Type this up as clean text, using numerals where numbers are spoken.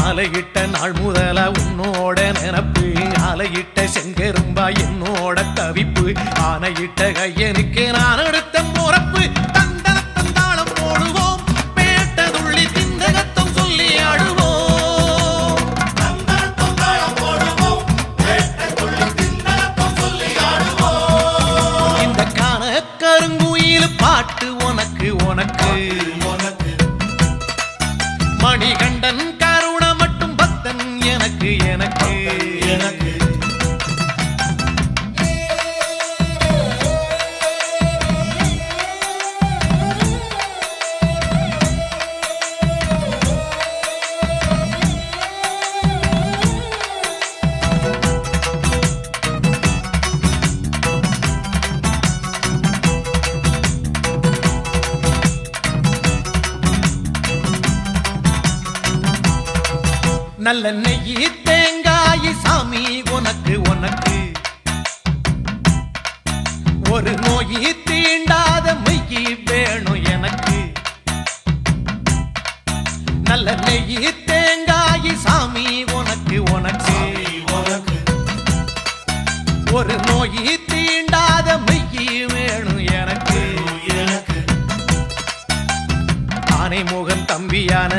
மாலையிட்ட நாள் முதல உன்னோட நினப்பு ஆலையிட்ட செங்கரும்பா என்னோட தவிப்பு ஆனையிட்ட கையனுக்கு நான் எடுத்த முறப்பு தந்தனத்தந்தாளம் போடுவோம் பேட்டதுள்ளி திந்தகத்தம் சொல்லி ஆடுவோம் இந்த காண கருங்குயில் பாட்டு உனக்கு உனக்கு மணிகண்டன் கருண மட்டும் பக்தன் எனக்கு எனக்கு எனக்கு நல்ல நெய்யி தேங்காய் சாமி உனக்கு உனக்கு ஒரு நோயி தீண்டாத மெய்யி வேணும் எனக்கு நல்ல நெய்யி தேங்காய் சாமி உனக்கு உனக்கு ஒரு நோயி தீண்டாத மெய்யி வேணும் எனக்கு ஆனை முகன் தம்பியான